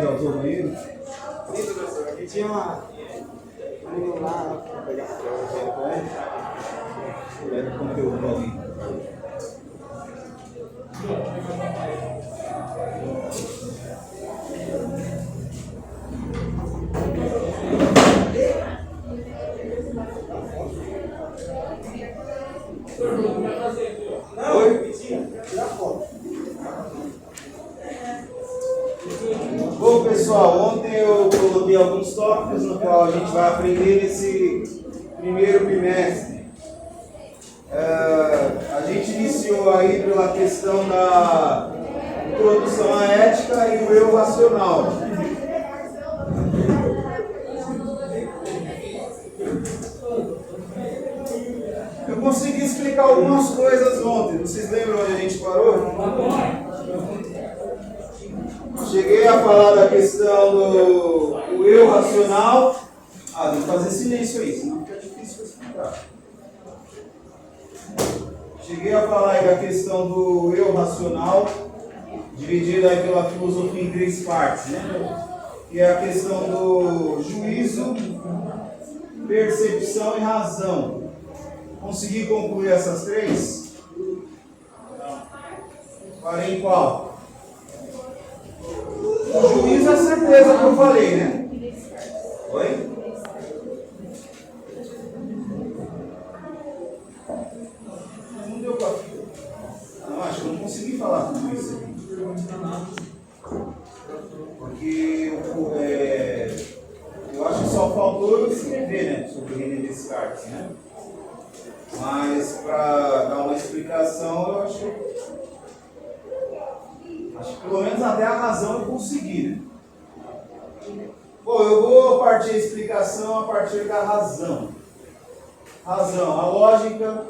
já usou o banheiro? Sim, professor. Aqui tinha uma menina lá pra pegar É do conteúdo ali. Oi? Tira foto. Bom, pessoal, ontem eu coloquei alguns tópicos no qual a gente vai aprender nesse primeiro bimestre. A gente iniciou aí pela questão da introdução à ética e o eu racional. Eu consegui explicar algumas coisas ontem. Vocês lembram onde a gente parou? Cheguei a falar da questão do eu racional. Tem que fazer silêncio aí, senão fica difícil de explicar. Cheguei a falar aí da questão do eu racional, dividida aí pela filosofia em três partes, né? Que é a questão do juízo, percepção e razão. Consegui concluir essas três? Parei em qual? O juízo é a certeza que eu falei, né? Oi? Não deu pra... Não, acho que eu não consegui falar tudo isso aqui. Porque eu acho que só faltou eu escrever, né? Sobre o René Descartes, né? Mas para dar uma explicação, eu acho que pelo menos até a razão eu consegui, né? Bom, eu vou partir a explicação a partir da razão. Razão, a lógica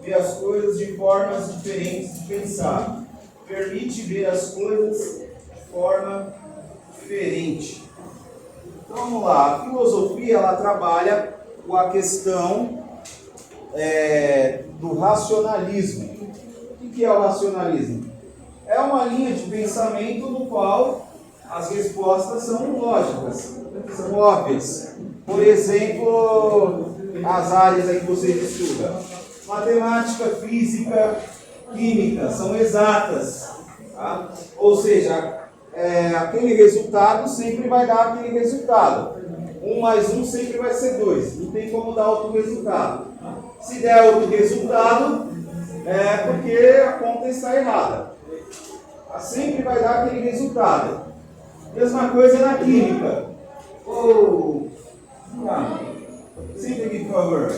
vê as coisas de formas diferentes de pensar. Permite ver as coisas de forma diferente. Então vamos lá, a filosofia ela trabalha com a questão do racionalismo. O que é o racionalismo? É uma linha de pensamento no qual as respostas são lógicas, são óbvias. Por exemplo, as áreas aí que vocês estudam. Matemática, física, química, são exatas. Tá? Ou seja, aquele resultado sempre vai dar aquele resultado. 1 mais 1 sempre vai ser 2. Não tem como dar outro resultado. Se der outro resultado, é porque a conta está errada. Sempre vai dar aquele resultado. Mesma coisa na química. Senta aqui, por favor.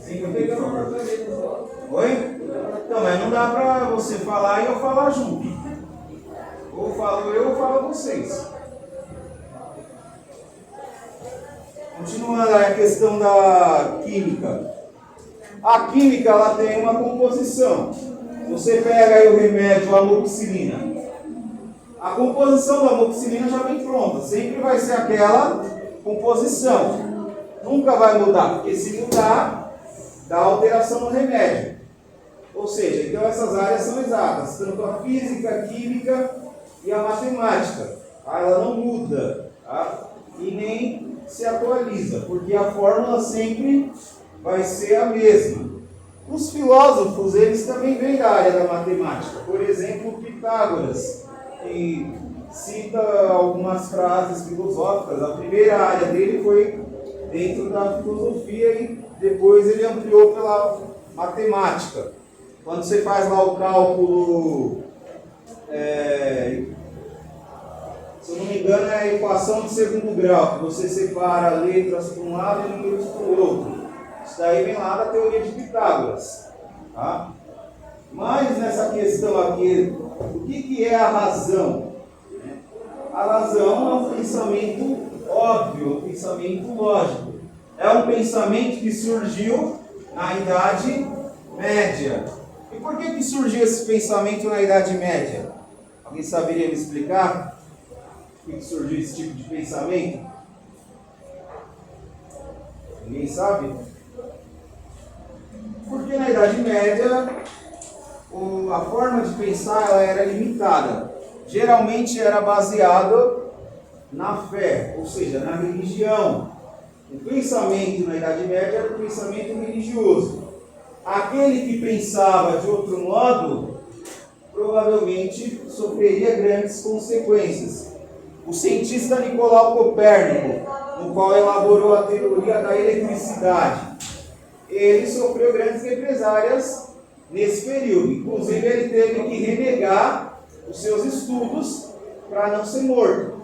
Senta aqui, por favor. Oi? Então, mas não dá para você falar e eu falar junto. Ou falo eu ou falo vocês. Continuando a questão da química. A química ela tem uma composição. Você pega aí o remédio, a amoxicilina. A composição da amoxicilina já vem pronta. Sempre vai ser aquela composição. Nunca vai mudar, porque se mudar, dá alteração no remédio. Ou seja, então essas áreas são exatas. Tanto a física, a química e a matemática. Ela não muda, tá? E nem se atualiza, porque a fórmula sempre vai ser a mesma. Os filósofos, eles também vêm da área da matemática. Por exemplo, Pitágoras, que cita algumas frases filosóficas. A primeira área dele foi dentro da filosofia e depois ele ampliou pela matemática. Quando você faz lá o cálculo, se eu não me engano, é a equação de segundo grau, que você separa letras para um lado e números para o outro. Isso daí vem lá da teoria de Pitágoras. Tá? Mas nessa questão aqui, o que é a razão? A razão é um pensamento óbvio, um pensamento lógico. É um pensamento que surgiu na Idade Média. E por que surgiu esse pensamento na Idade Média? Alguém saberia me explicar? Por que surgiu esse tipo de pensamento? Ninguém sabe? Porque na Idade Média a forma de pensar ela era limitada. Geralmente era baseado na fé, ou seja, na religião. O pensamento na Idade Média era o pensamento religioso. Aquele que pensava de outro modo, provavelmente sofreria grandes consequências. O cientista Nicolau Copérnico, no qual elaborou a teoria da eletricidade, ele sofreu grandes represálias nesse período. Inclusive, ele teve que renegar os seus estudos para não ser morto.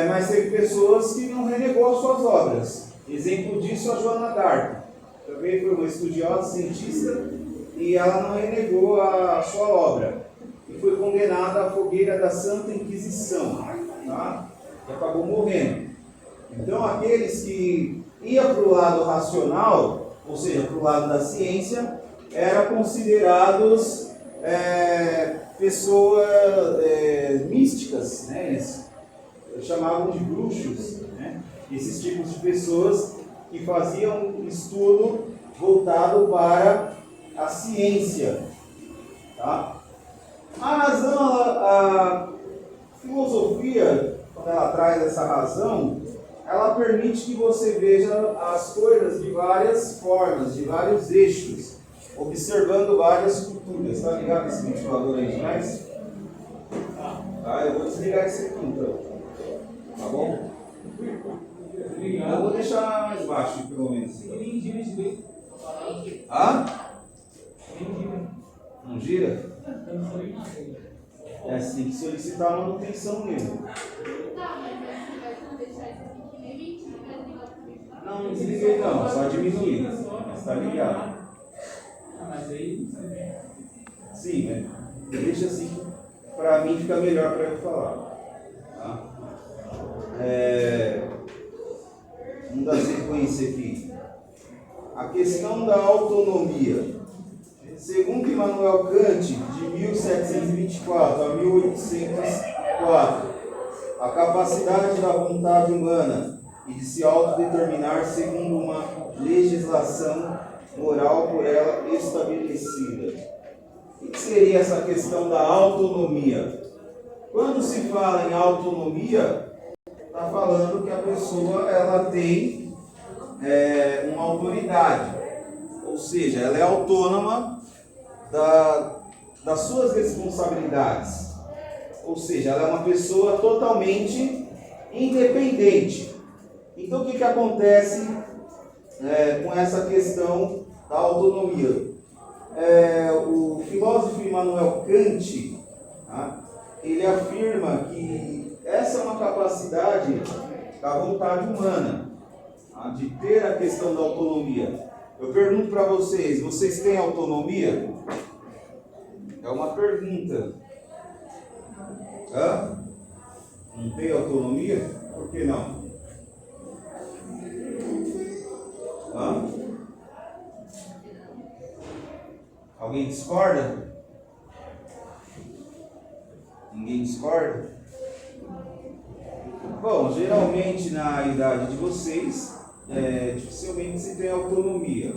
Mas teve pessoas que não renegou as suas obras. Exemplo disso, a Joana d'Arc. Também foi uma estudiosa, cientista, e ela não renegou a sua obra. E foi condenada à fogueira da Santa Inquisição. Tá? E acabou morrendo. Então, aqueles que iam para o lado racional, ou seja, para o lado da ciência, eram considerados pessoas místicas, né? Eles chamavam de bruxos, né? Esses tipos de pessoas que faziam um estudo voltado para a ciência. Tá? A razão, a filosofia, quando ela traz essa razão, ela permite que você veja as coisas de várias formas, de vários eixos, observando várias culturas. Está ligado esse ventilador aí demais? Tá, eu vou desligar esse aqui então. Tá bom? Eu vou deixar mais baixo, pelo menos. Não gira? Você tem que solicitar a manutenção mesmo. Não desliguei não, só diminuir. Está ligado? Mas aí. Sim, né? Deixa assim, para mim fica melhor para eu falar. Tá? Vamos dar sequência aqui. A questão da autonomia. Segundo Immanuel Kant, de 1724 a 1804, a capacidade da vontade humana e de se autodeterminar segundo uma legislação moral por ela estabelecida. O que seria essa questão da autonomia? Quando se fala em autonomia, está falando que a pessoa ela tem uma autoridade, ou seja, ela é autônoma das suas responsabilidades, ou seja, ela é uma pessoa totalmente independente. Então, o que acontece com essa questão da autonomia? O filósofo Immanuel Kant, tá? Ele afirma que essa é uma capacidade da vontade humana, tá? De ter a questão da autonomia. Eu pergunto para vocês, vocês têm autonomia? É uma pergunta. Não tem autonomia? Por que não? Alguém discorda? Ninguém discorda? Bom, geralmente na idade de vocês, dificilmente se tem autonomia,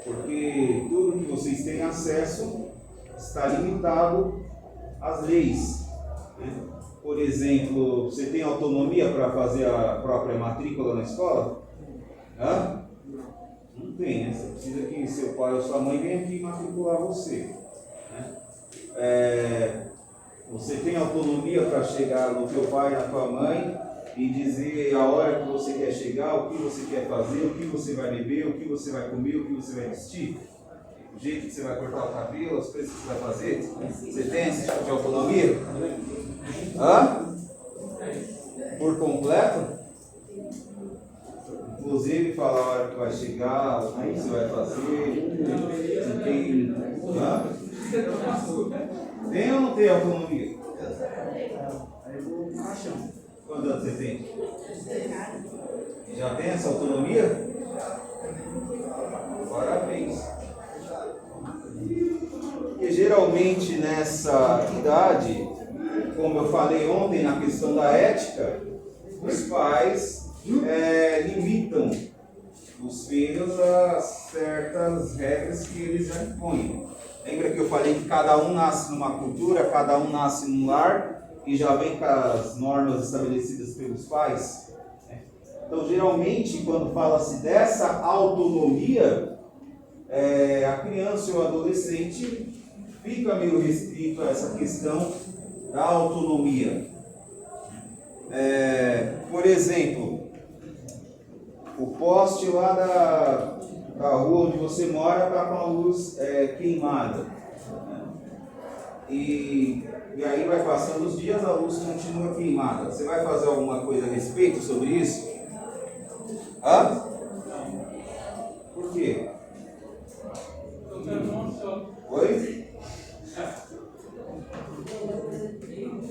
porque tudo que vocês têm acesso está limitado às leis. Por exemplo, você tem autonomia para fazer a própria matrícula na escola? Não tem, né? Você precisa que seu pai ou sua mãe venha aqui matricular você. Né? Você tem autonomia para chegar no teu pai, na tua mãe e dizer a hora que você quer chegar, o que você quer fazer, o que você vai beber, o que você vai comer, o que você vai vestir, o jeito que você vai cortar o cabelo, as coisas que você vai fazer. Você tem esse tipo de autonomia? Por completo? Inclusive falar a hora que vai chegar, o que você vai fazer, você tem. Tem ou não tem autonomia? Quantos anos você tem? Já tem essa autonomia? Parabéns. Porque geralmente nessa idade, como eu falei ontem na questão da ética, os pais limitam os filhos a certas regras que eles já impõem. Lembra que eu falei que cada um nasce numa cultura, cada um nasce num lar que já vem com as normas estabelecidas pelos pais. Então, geralmente, quando fala-se dessa autonomia, a criança ou o adolescente fica meio restrito a essa questão da autonomia. Por exemplo, o poste lá da rua onde você mora está com a luz queimada. E aí vai passando os dias, a luz continua queimada. Você vai fazer alguma coisa a respeito sobre isso? Hã? Por quê? Oi?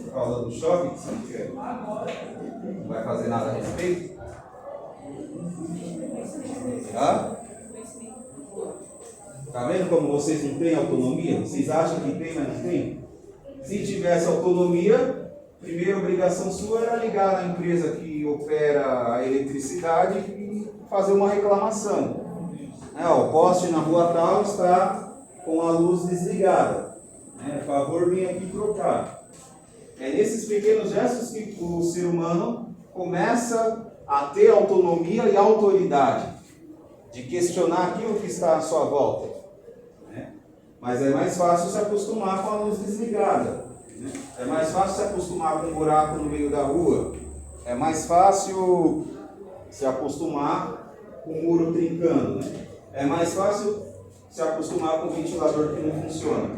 Por causa do choque que você quer? Não vai fazer nada a respeito? Hã? Tá vendo como vocês não têm autonomia? Vocês acham que tem, mas não tem? Se tivesse autonomia, a primeira obrigação sua era ligar na empresa que opera a eletricidade e fazer uma reclamação. O poste na rua tal está com a luz desligada. Por favor, venha aqui trocar. É nesses pequenos gestos que o ser humano começa a ter autonomia e autoridade de questionar aquilo que está à sua volta. Mas é mais fácil se acostumar com a luz desligada. É mais fácil se acostumar com um buraco no meio da rua. É mais fácil se acostumar com o muro trincando. É mais fácil se acostumar com o ventilador que não funciona.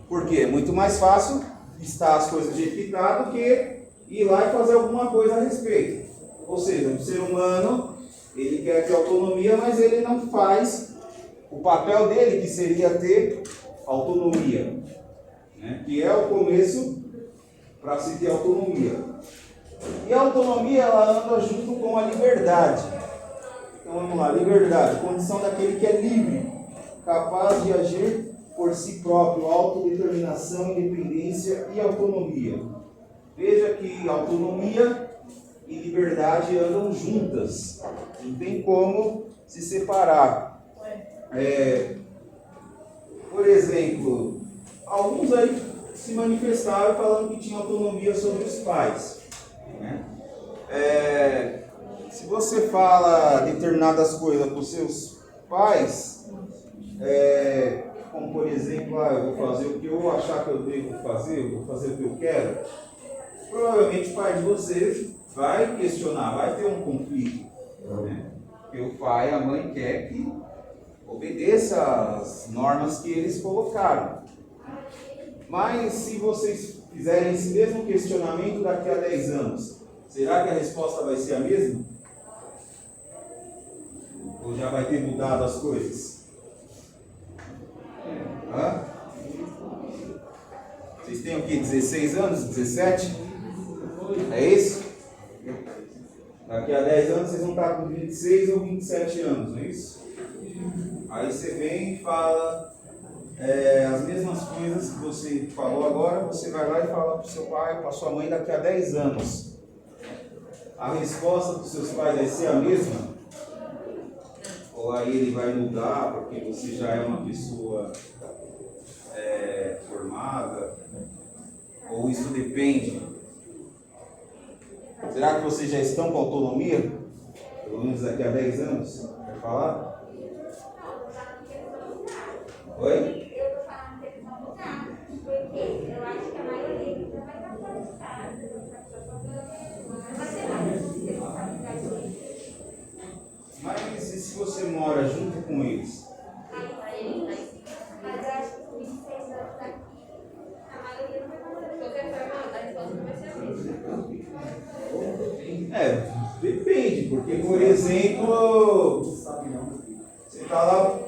Por quê? É muito mais fácil estar as coisas do jeito que está do que ir lá e fazer alguma coisa a respeito. Ou seja, o ser humano, ele quer ter autonomia, mas ele não faz o papel dele, que seria ter autonomia, que é o começo para se ter autonomia. E a autonomia, ela anda junto com a liberdade. Então vamos lá, liberdade, condição daquele que é livre, capaz de agir por si próprio, autodeterminação, independência e autonomia. Veja que autonomia e liberdade andam juntas, não tem como se separar. Por exemplo, alguns aí se manifestaram falando que tinham autonomia sobre os pais. Se você fala determinadas coisas para os seus pais, como por exemplo, eu vou fazer o que eu achar que eu devo fazer, eu vou fazer o que eu quero, provavelmente o pai de vocês vai questionar, vai ter um conflito. Porque o pai e a mãe quer que obedeça às normas que eles colocaram. Mas se vocês fizerem esse mesmo questionamento daqui a 10 anos, será que a resposta vai ser a mesma? Ou já vai ter mudado as coisas? Vocês têm o quê? 16 anos? 17? É isso? Daqui a 10 anos vocês vão estar com 26 ou 27 anos, não é isso? Aí você vem e fala as mesmas coisas que você falou agora, você vai lá e fala para o seu pai, para a sua mãe daqui a 10 anos. A resposta dos seus pais vai ser a mesma? Ou aí ele vai mudar porque você já é uma pessoa formada? Ou isso depende? Será que vocês já estão com autonomia? Pelo menos daqui a 10 anos? Quer falar? Oi? Eu tô falando que eles vão mudar, porque eu acho que a maioria ainda vai estar fora de casa, vai ser mais. Mas e se você mora junto com eles? Mas eu acho que com 26 anos daqui, a maioria não vai estar. De qualquer forma, a resposta não vai ser a mesma. Depende, porque, por exemplo, você está lá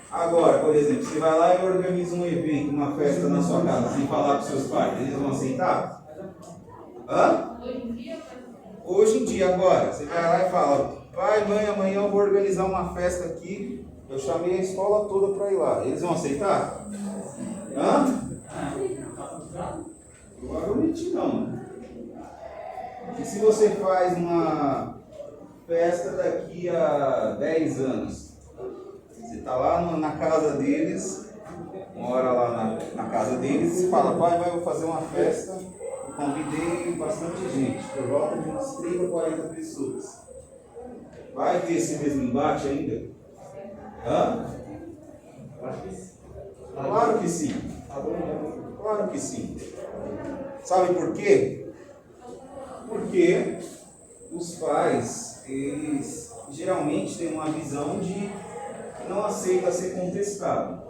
agora, por exemplo, você vai lá e organiza um evento, uma festa na sua casa, sem falar para os seus pais, eles vão aceitar? Hoje em dia, agora, você vai lá e fala, pai, mãe, amanhã eu vou organizar uma festa aqui, eu chamei a escola toda para ir lá, eles vão aceitar? Provavelmente não. E se você faz uma festa daqui a 10 anos, você está lá na casa deles, mora lá na casa deles, e fala, pai, vai fazer uma festa convidei bastante gente, por volta de umas 30, 40 pessoas. Vai ter esse mesmo embate ainda? Hã? Claro que sim. Claro que sim. Sabe por quê? Porque os pais, eles geralmente têm uma visão de que não aceita ser contestado.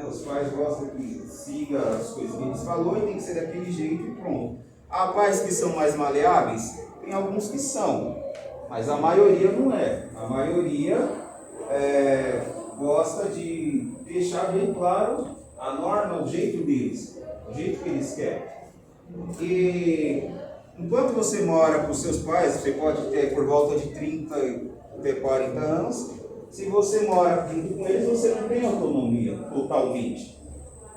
Os pais gostam que siga as coisas que eles falou e tem que ser daquele jeito e pronto. Há pais que são mais maleáveis? Tem alguns que são, mas a maioria não é. A maioria gosta de deixar bem claro a norma, o jeito deles, o jeito que eles querem. E enquanto você mora com seus pais, você pode ter por volta de 30 até 40 anos, se você mora junto com eles, você não tem autonomia totalmente.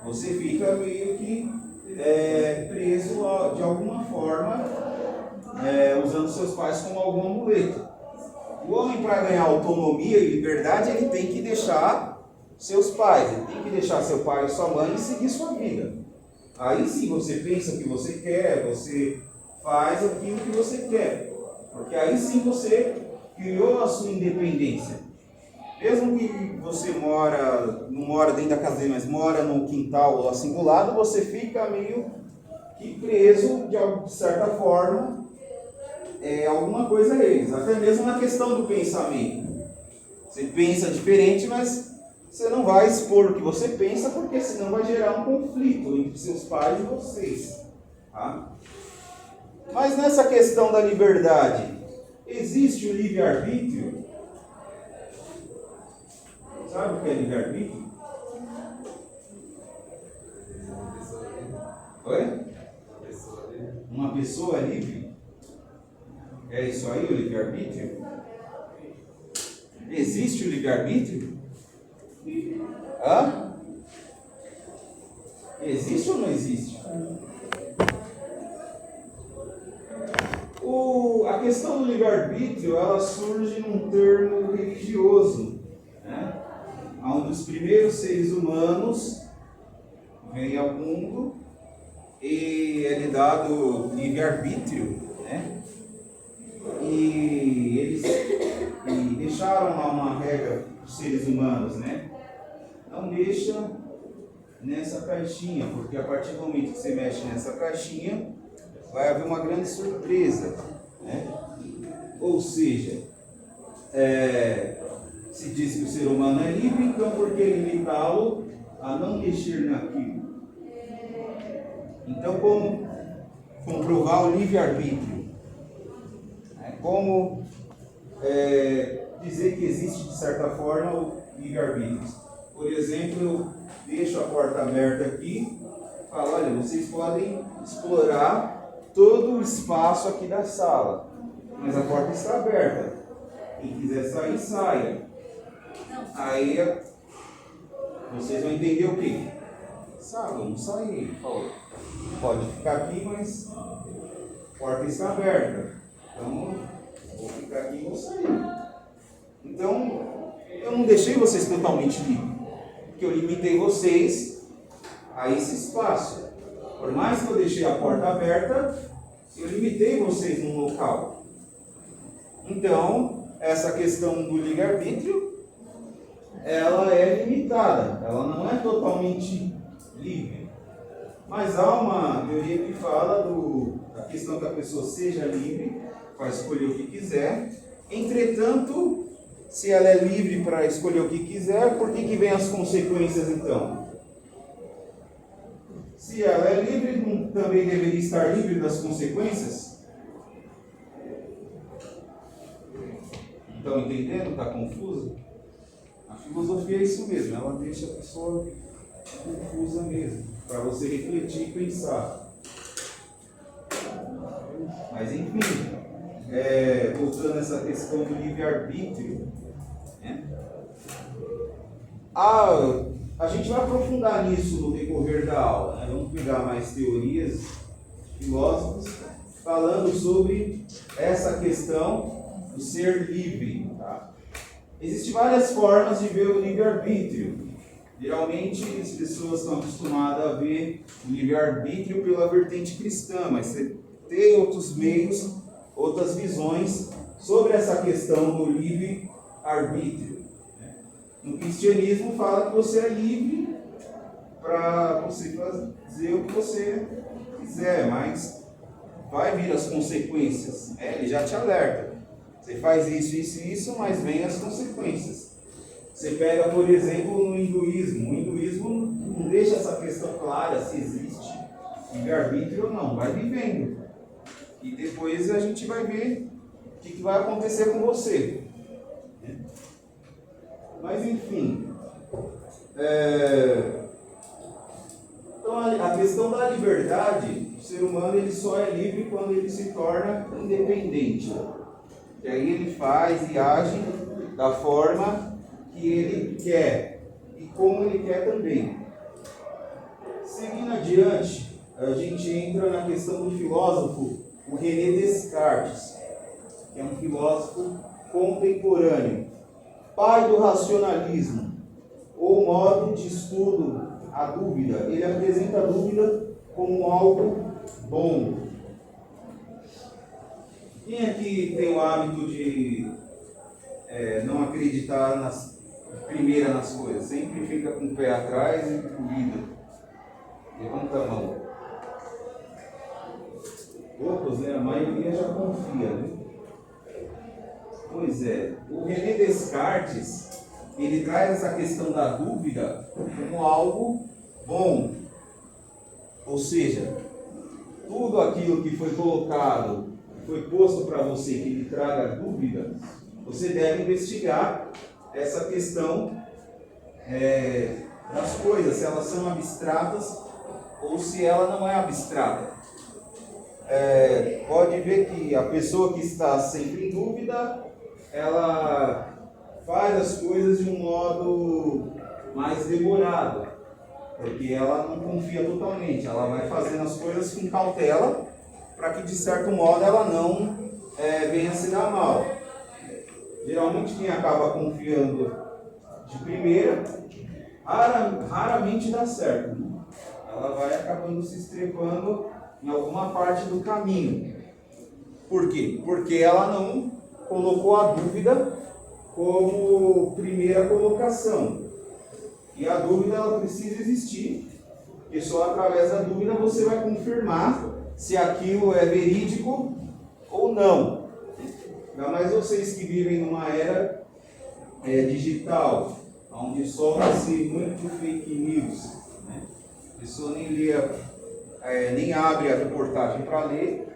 Você fica meio que preso de alguma forma, usando seus pais como algum amuleto. O homem, para ganhar autonomia e liberdade, ele tem que deixar seus pais, ele tem que deixar seu pai e sua mãe e seguir sua vida. Aí sim você pensa o que você quer, você faz aquilo que você quer. Porque aí sim você criou a sua independência. Mesmo que você não mora dentro da casa dele, mas mora no quintal ou assim do lado, você fica meio que preso, de certa forma, alguma coisa a eles. Até mesmo na questão do pensamento. Você pensa diferente, mas você não vai expor o que você pensa, porque senão vai gerar um conflito entre seus pais e vocês. Tá? Mas nessa questão da liberdade, existe o livre-arbítrio? Sabe o que é livre-arbítrio? Oi? Uma pessoa livre? É isso aí, o livre-arbítrio? Existe o livre-arbítrio? Hã? Existe ou não existe? A questão do livre-arbítrio, ela surge num termo religioso, né? Onde os primeiros seres humanos vêm ao mundo e é lhe dado livre-arbítrio, né? E eles deixaram lá uma regra para os seres humanos, né? Não deixa nessa caixinha, porque a partir do momento que você mexe nessa caixinha, vai haver uma grande surpresa, né? Ou seja, se diz que o ser humano é livre, então por que limitá-lo a não mexer naquilo? Então, como comprovar o livre-arbítrio? Como dizer que existe, de certa forma, o livre-arbítrio? Por exemplo, eu deixo a porta aberta aqui e falo, olha, vocês podem explorar todo o espaço aqui da sala, mas a porta está aberta. Quem quiser sair, saia. Aí vocês vão entender o quê? Vamos sair. Pode ficar aqui, mas a porta está aberta. Então, vou ficar aqui e vou sair. Então, eu não deixei vocês totalmente livres, porque eu limitei vocês a esse espaço. Por mais que eu deixei a porta aberta, eu limitei vocês num local. Então, essa questão do livre-arbítrio, ela é limitada, ela não é totalmente livre. Mas há uma teoria que fala da questão que a pessoa seja livre para escolher o que quiser. Entretanto, se ela é livre para escolher o que quiser, por que vem as consequências então? Se ela é livre, não também deveria estar livre das consequências? Estão entendendo? Está confuso? A filosofia é isso mesmo, ela deixa a pessoa confusa mesmo, para você refletir e pensar. Mas enfim, voltando a essa questão do livre-arbítrio, né? A gente vai aprofundar nisso no decorrer da aula, né? Vamos pegar mais teorias, filósofos, falando sobre essa questão do ser livre. Tá? Existem várias formas de ver o livre-arbítrio. Geralmente as pessoas estão acostumadas a ver o livre-arbítrio pela vertente cristã, mas você tem outros meios, outras visões sobre essa questão do livre-arbítrio. No cristianismo fala que você é livre para você fazer o que você quiser, mas vai vir as consequências. Ele já te alerta. Você faz isso, isso e isso, mas vem as consequências. Você pega, por exemplo, no hinduísmo. O hinduísmo não deixa essa questão clara se existe livre-arbítrio ou não. Vai vivendo. E depois a gente vai ver o que vai acontecer com você. Mas enfim. Então a questão da liberdade, o ser humano ele só é livre quando ele se torna independente. E aí ele faz e age da forma que ele quer e como ele quer também. Seguindo adiante, a gente entra na questão do filósofo, o René Descartes, que é um filósofo contemporâneo, pai do racionalismo, ou modo de estudo a dúvida. Ele apresenta a dúvida como algo bom. Quem aqui tem o hábito de não acreditar nas coisas? Sempre fica com o pé atrás e duvida. Levanta a mão. Poucos, né? A maioria já confia, né? Pois é. O René Descartes, ele traz essa questão da dúvida como algo bom. Ou seja, tudo aquilo que foi colocado, foi posto para você que lhe traga dúvida, você deve investigar essa questão das coisas, se elas são abstratas ou se ela não é abstrata. Pode ver que a pessoa que está sempre em dúvida, ela faz as coisas de um modo mais demorado, porque ela não confia totalmente, ela vai fazendo as coisas com cautela, para que de certo modo ela não venha se dar mal. Geralmente quem acaba confiando de primeira, raramente dá certo. Ela vai acabando se estrepando em alguma parte do caminho. Por quê? Porque ela não colocou a dúvida como primeira colocação. E a dúvida ela precisa existir, porque só através da dúvida você vai confirmar se aquilo é verídico ou não. Ainda mais vocês que vivem numa era digital, onde sofre-se muito fake news. Né? A pessoa nem abre a reportagem para ler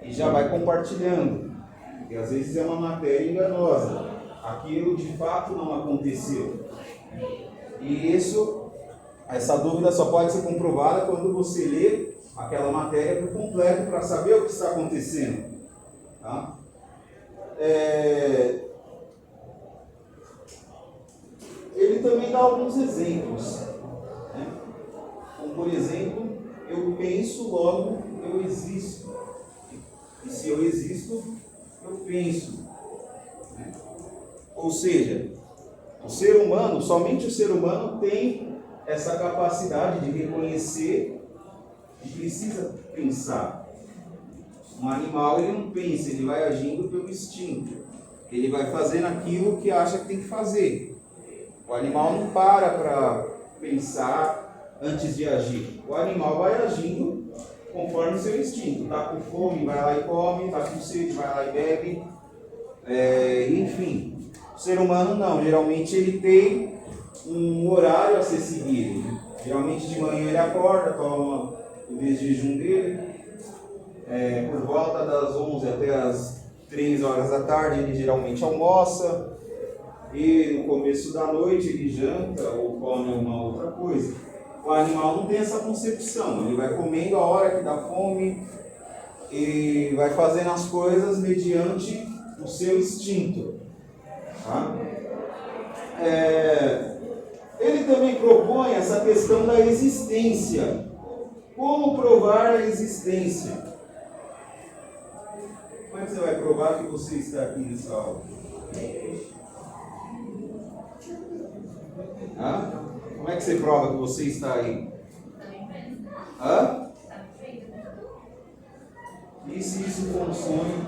e já vai compartilhando. E às vezes é uma matéria enganosa. Aquilo de fato não aconteceu. E essa dúvida só pode ser comprovada quando você lê aquela matéria por completo para saber o que está acontecendo. Tá? Ele também dá alguns exemplos. Né? Como, por exemplo, eu penso, logo eu existo. E se eu existo, eu penso. Né? Ou seja, somente o ser humano tem essa capacidade de reconhecer e precisa pensar. Um animal ele não pensa, ele vai agindo pelo instinto. Ele vai fazendo aquilo que acha que tem que fazer. O animal não para pensar antes de agir. O animal vai agindo conforme o seu instinto. Está com fome, vai lá e come. Está com sede, vai lá e bebe. Enfim, o ser humano não. Geralmente ele tem um horário a ser seguido. Geralmente de manhã ele acorda, toma o jejum dele. Por volta das 11 até as 3 horas da tarde ele geralmente almoça. E no começo da noite ele janta ou come alguma outra coisa. O animal não tem essa concepção, ele vai comendo a hora que dá fome e vai fazendo as coisas mediante o seu instinto. Tá? Ele também propõe essa questão da existência. Como provar a existência? Como é que você vai provar que você está aqui nessa aula? Como é que você prova que você está aí? Hã? E se isso for um sonho?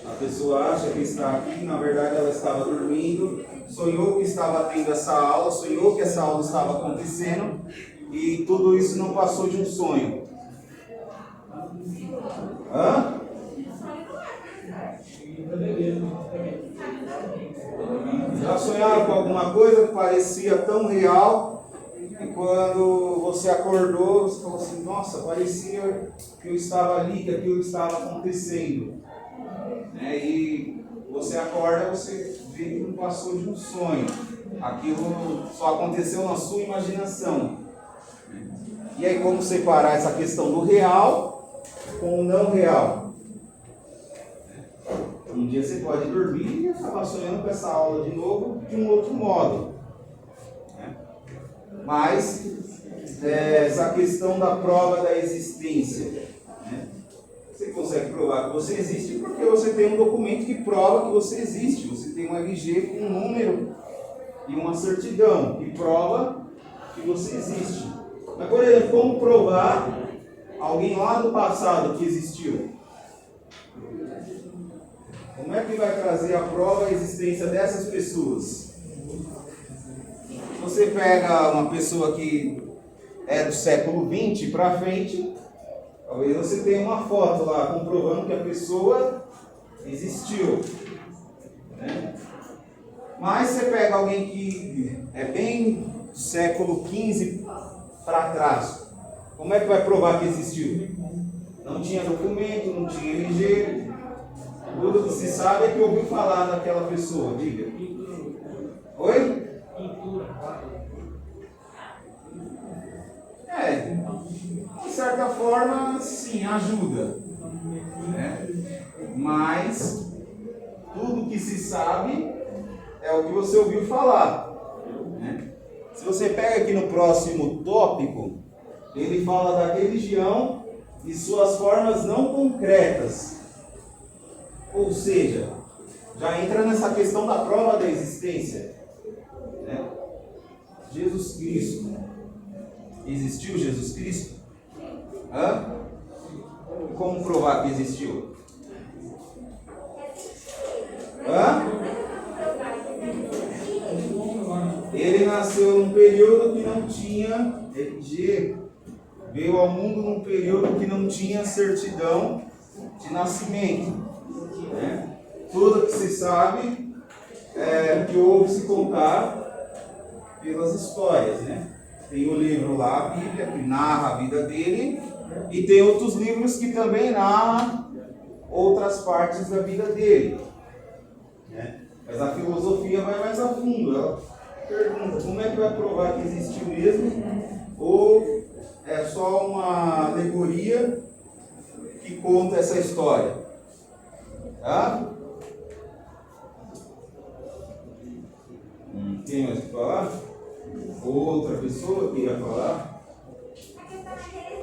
A pessoa acha que está aqui, na verdade ela estava dormindo, sonhou que estava tendo essa aula, sonhou que essa aula estava acontecendo e tudo isso não passou de um sonho. Hã? Já sonharam com alguma coisa que parecia tão real e quando você acordou, você falou assim, nossa, parecia que eu estava ali, que aquilo estava acontecendo. E você acorda, você vê que não passou de um sonho. Aquilo só aconteceu na sua imaginação. E aí, como separar essa questão do real com o não real? Um dia você pode dormir e acabar sonhando com essa aula de novo de um outro modo. Mas essa questão da prova da existência. Você consegue provar que você existe porque você tem um documento que prova que você existe. Você tem um RG com um número e uma certidão que prova que você existe. Mas, por exemplo, como provar alguém lá do passado que existiu? Como é que vai trazer a prova da existência dessas pessoas? Você pega uma pessoa que é do século XX para frente, talvez você tenha uma foto lá comprovando que a pessoa existiu. Mas você pega alguém que é bem do século XV para trás, como é que vai provar que existiu? Não tinha documento, não tinha RG. Tudo que se sabe é que ouviu falar daquela pessoa. Diga. Oi? De certa forma, sim, ajuda. Mas tudo que se sabe é o que você ouviu falar. Se você pega aqui no próximo tópico, ele fala da religião e suas formas não concretas. Ou seja, já entra nessa questão da prova da existência. Jesus Cristo. Existiu Jesus Cristo? Como provar que existiu? Ele nasceu num período que não tinha RG. Veio ao mundo num período que não tinha certidão de nascimento. Tudo que se sabe é que ouve se contar pelas histórias. Tem o livro lá, a Bíblia, que narra a vida dele, e tem outros livros que também narram outras partes da vida dele. Mas a filosofia vai mais a fundo. Ela pergunta, como é que vai provar que existiu mesmo? Ou é só uma alegoria que conta essa história? Tem mais o que falar? Outra pessoa queria falar? A questão é que ele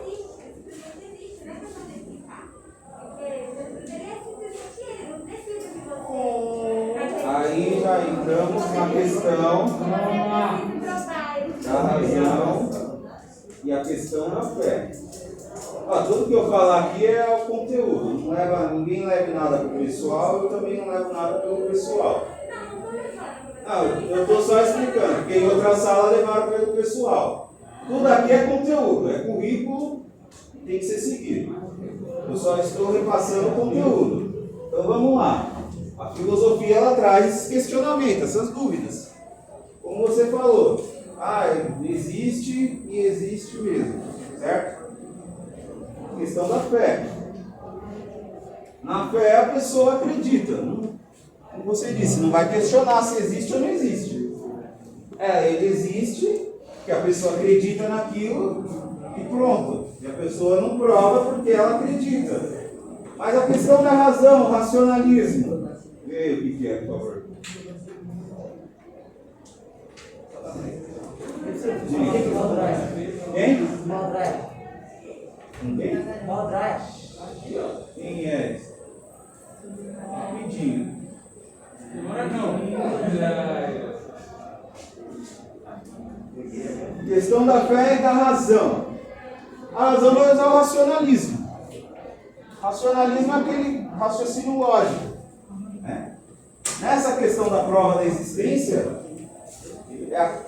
existe, não é questão de explicar. Porque ele é simplesmente ele, não precisa de você. Aí já entramos na questão da razão e a questão da fé. Tudo que eu falar aqui é o conteúdo. Ninguém leva nada para o pessoal, eu também não levo nada para o pessoal. Eu estou só explicando, porque em outra sala levaram pelo pessoal. Tudo aqui é conteúdo, é currículo, tem que ser seguido. Eu só estou repassando o conteúdo. Então vamos lá. A filosofia ela traz esses questionamentos, essas dúvidas. Como você falou, existe e existe mesmo, certo? Questão da fé. Na fé a pessoa acredita. Como você disse, não vai questionar se existe ou não existe. Ele existe, que a pessoa acredita naquilo e pronto. E a pessoa não prova porque ela acredita. Mas a questão da razão, o racionalismo. Vê aí o que é, por favor. Quem? Maldraia. Quem? Maldraia. Quem é? Rapidinho. Demora não. Questão da fé e da razão. A razão vai usar o racionalismo. Racionalismo é aquele raciocínio lógico. Né? Nessa questão da prova da existência,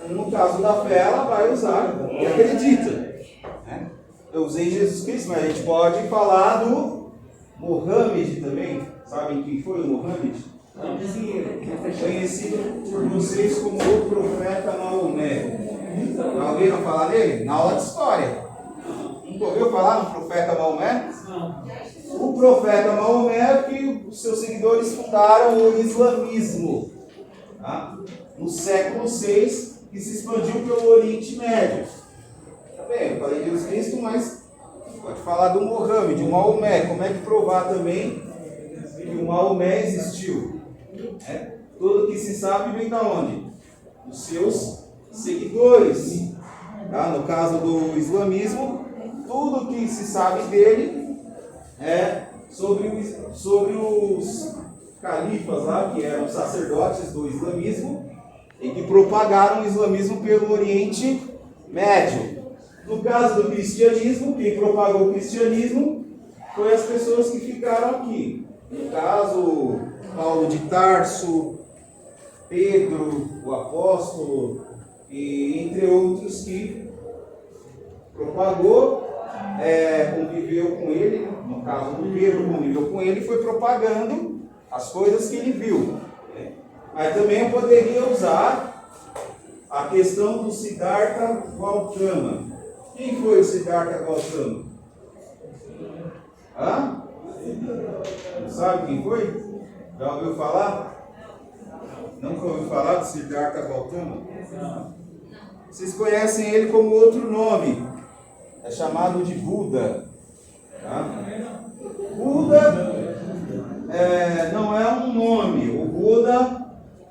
no caso da fé, ela vai usar o que acredita. Né? Eu usei Jesus Cristo, mas a gente pode falar do Mohammed também. Sabem quem foi o Mohammed? Conhecido por vocês como o profeta Maomé. Já ouviram falar dele? Na aula de história. Nunca ouviu falar no profeta Maomé? Não. O profeta Maomé é que os seus seguidores fundaram o islamismo, tá? No século VI, que se expandiu pelo Oriente Médio. Tá bem, eu falei de Jesus Cristo, mas pode falar do Mohammed, o Maomé. Como é que provar também que o Maomé existiu? Tudo que se sabe vem da onde? Dos seus seguidores. Tá? No caso do islamismo, tudo que se sabe dele é sobre os califas lá, que eram sacerdotes do islamismo e que propagaram o islamismo pelo Oriente Médio. No caso do cristianismo, quem propagou o cristianismo foi as pessoas que ficaram aqui. No caso, Paulo de Tarso, Pedro, o apóstolo, e entre outros que propagou, conviveu com ele. No caso do Pedro, conviveu com ele e foi propagando as coisas que ele viu. Mas também eu poderia usar a questão do Siddhartha Gautama. Quem foi o Siddhartha Gautama? Hã? Não sabe quem foi? Já ouviu falar? Nunca ouviu falar do Siddhartha Gautama? Vocês conhecem ele como outro nome. É chamado de Buda. Tá? Buda não é um nome. O Buda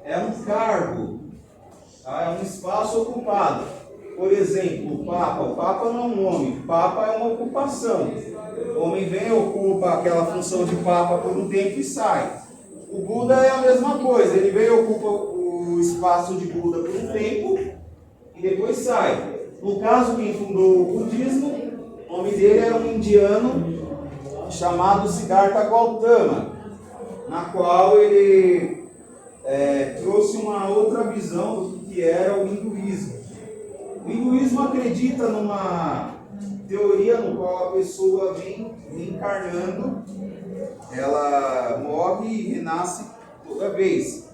é um cargo. Tá? É um espaço ocupado. Por exemplo, o Papa. O Papa não é um nome. O Papa é uma ocupação. O homem vem, ocupa aquela função de Papa por um tempo e sai. O Buda é a mesma coisa. Ele vem e ocupa o espaço de Buda por um tempo e depois sai. No caso, quem fundou o budismo, o nome dele era um indiano chamado Siddhartha Gautama, na qual ele trouxe uma outra visão do que era o hinduísmo. O hinduísmo acredita numa teoria no qual a pessoa vem reencarnando, ela morre e renasce toda vez.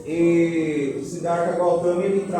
E o Siddhartha Gautama ele traz